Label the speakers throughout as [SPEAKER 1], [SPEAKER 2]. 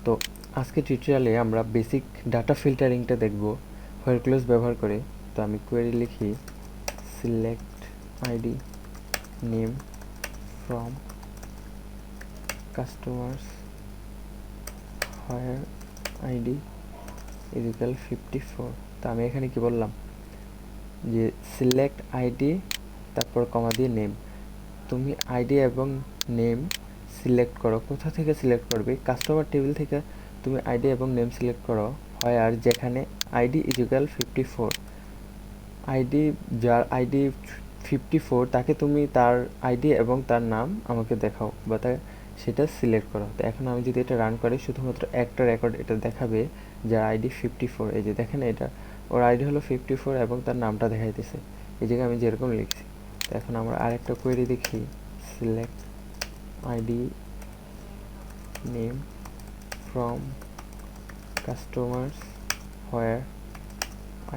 [SPEAKER 1] তো আজকে টিউটোরিয়ালে আমরা বেসিক ডাটা ফিল্টারিংটা দেখব হোয়াইল ক্লজ ব্যবহার করে। তো আমি কোয়েরি লিখি select ID name from customers where ID is equal 54। তো আমি এখানে কি বললাম যে সিলেক্ট আইডি তারপর কমা দিয়ে নেম। তুমি আইডি এবং নেম সিলেক্ট করো। কোথা থেকে সিলেক্ট করবে? কাস্টমার টেবিল থেকে তুমি আইডি এবং নেম সিলেক্ট করো হয়, আর যেখানে আইডি ইজ ইকুয়াল 54। আইডি যার আইডি 54 তাকে তুমি তার আইডি এবং তার নাম আমাকে দেখাও বা সেটা সিলেক্ট করো। তো এখন আমি যদি এটা রান করি শুধুমাত্র একটা রেকর্ড এটা দেখাবে যার আইডি 54। এই যে দেখেন, এটা ওর আইডি হলো 54 এবং তার নামটা দেখাইতেছে এই জায়গায় আমি যেরকম লিখছি। তো এখন আমরা আরেকটা কোয়েরি দেখি select ID name from customers where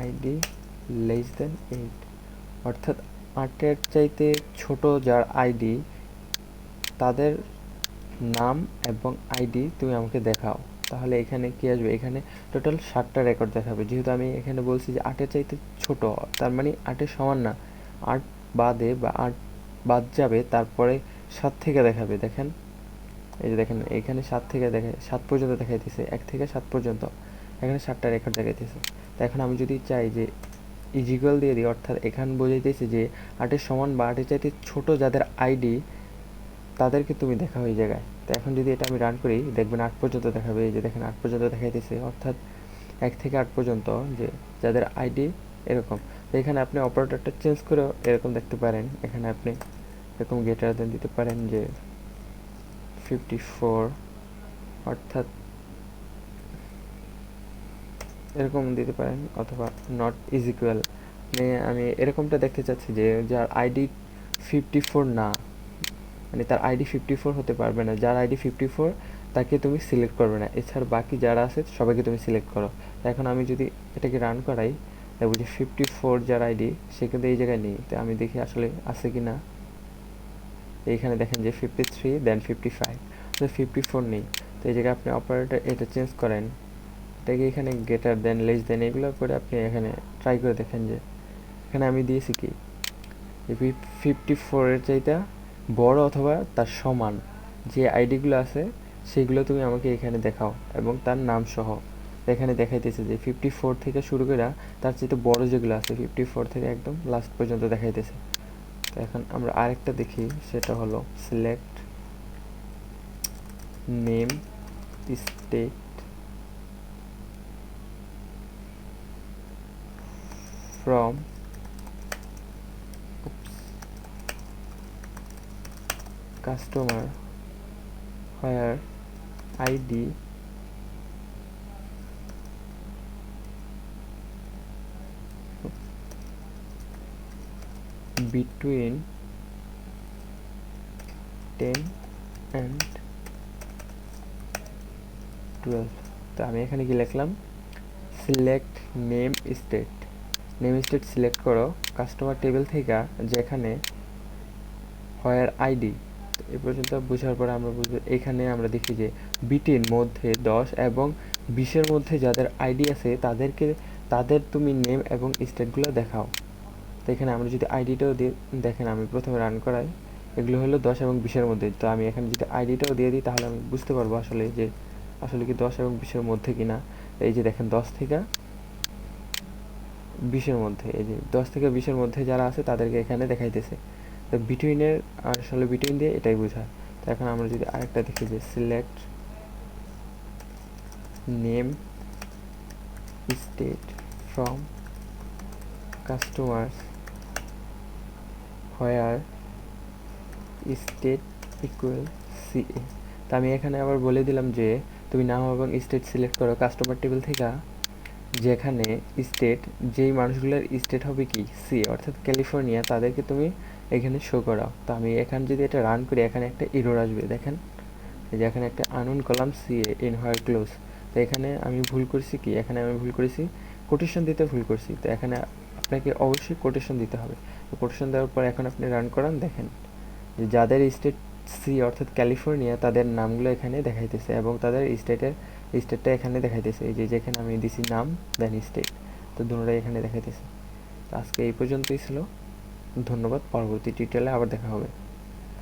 [SPEAKER 1] ID less than 8, অর্থাৎ 8-এর চাইতে ছোট যার আইডি তাদের নাম এবং আইডি তুমি আমাকে দেখাও। তাহলে এখানে কি আসবে? এখানে টোটাল 7টা রেকর্ড দেখাবে। যেহেতু আমি এখানে বলছি যে 8-এর চাইতে ছোট, তার মানে 8-এর সমান না, 8 বাদে বা 8 বাদ যাবে, তারপরে 7 থেকে দেখাবে। দেখেন, এই যে দেখেন এখানে 7 থেকে দেখে 7 পর্যন্ত দেখাইতেছে, 1 থেকে 7 পর্যন্ত এখানে 7টা রেকর্ড দেখাইতেছে। তো এখন আমি যদি চাই যে ইজিক্যাল দিয়ে দিই, অর্থাৎ এখানে বোঝাইতেছে যে 8-এর সমান বা 8-এর চাইতে ছোট যাদের আইডি তাদেরকে তুমি দেখাও এই জায়গায়। তো এখন যদি এটা আমি রান করি দেখবেন 8 পর্যন্ত দেখাবে। এই যে দেখেন 8 পর্যন্ত দেখাইতেছে, অর্থাৎ 1 থেকে 8 পর্যন্ত যে যাদের আইডি এরকম। তো এখানে আপনি অপারেটরটা চেঞ্জ করে এরকম দেখতে পারেন। এখানে আপনি এরকম গ্রেটার দেন দিতে পারেন যে 54, অর্থাৎ এরকম দিতে পারেন, অথবা নট ইজ ইকুয়াল। মানে আমি এরকমটা দেখতে চাচ্ছি যে যার আইডি 54 না, মানে তার আইডি 54 হতে পারবে না। যার আইডি 54 তাকে তুমি সিলেক্ট করবে না, এছাড়া বাকি যারা আছে সবাইকে তুমি সিলেক্ট করো। এখন আমি যদি এটাকে রান করাই দেখবো যে 54 যার আইডি সে কিন্তু এই জায়গায় নেই। তো আমি দেখি আসলে আছে কি না। এইখানে দেখেন যে 53 দেন 55, তো 54 নেই। তো এই জায়গায় আপনি অপারেটর এটা চেঞ্জ করেন, এটাকে এখানে গ্রেটার দেন লেস দেন এগুলো করে আপনি এখানে ট্রাই করে দেখেন যে এখানে আমি দিয়েছি কি 54-এর চাইতে বড় অথবা তার সমান যে আইডিগুলো আছে সেগুলো তুমি আমাকে এখানে দেখাও এবং তার নাম সহ। এখানে দেখাইতেছে যে 54 থেকে শুরু করে তার চাইতে বড় যেগুলো আছে 54 থেকে একদম লাস্ট পর্যন্ত দেখাইতেছে। তো এখন আমরা আরেকটা দেখি, সেটা হলো select name state from customer where ID between 10 and 12। তো আমি এখানে কি লিখলাম, select name state. Name state select করো কাস্টমার টেবিল থেকে যেখানে হোয়ার আইডি। এ পর্যন্ত বোঝার পর আমরা বুঝবো এখানে আমরা দেখি যে বিটির মধ্যে 10 এবং 20-এর মধ্যে যাদের আইডি আছে তাদের তুমি নেম এবং স্টেটগুলো দেখাও। তো এখানে আমরা যদি আইডিটাও দিয়ে দেখেন, আমি প্রথমে রান করাই, এগুলো হলো 10 এবং 20-এর মধ্যে। তো আমি এখানে যদি আইডিটাও দিয়ে দিই তাহলে আমি বুঝতে পারবো আসলে যে আসলে কি 10 এবং 20-এর মধ্যে কিনা। এই যে দেখেন 10 থেকে 20-এর মধ্যে, এই যে 10 থেকে 20-এর মধ্যে যারা আছে তাদেরকে এখানে দেখাইতেছে। তো বিটুইনের আসলে বিটুইন দিয়ে এটাই বোঝায়। তো এখন আমরা যদি আরেকটা দেখি যে select name state from customers where state equal CA. তো আমি এখানে আবার বলে দিলাম যে তুমি নাম এবং স্টেট সিলেক্ট করো কাস্টমার টেবিল থেকে যেখানে স্টেট যেই মানুষগুলোর স্টেট হবে কি সি, অর্থাৎ ক্যালিফোর্নিয়া, তাদেরকে তুমি এখানে শো করাও। তো আমি এখানে যদি এটা রান করি এখানে একটা এরর আসবে। দেখেন এই যে এখানে একটা unknown column CA in where close. তো এখানে আমি ভুল করছি কি, এখানে আমি ভুল করেছি কোটেশন দিতে ভুল করছি। তো এখানে আপনাকে অবশ্যই কোটেশন দিতে হবে। তো কোটেশন দেওয়ার পর এখন আপনি রান করান, দেখেন যে যাদের স্টেট সি অর্থাৎ ক্যালিফোর্নিয়া, তাদের নামগুলো এখানে দেখাইতেছে এবং তাদের স্টেটটা এখানে দেখাইতেছে। এই যে যেখানে আমি দিছি নাম দেন স্টেট, তো দুটোটাই এখানে দেখাইতেছে। আজকে এই পর্যন্তই ছিল। ধন্যবাদ। পরবর্তী টিউটোরিয়ালে আবার দেখা হবে।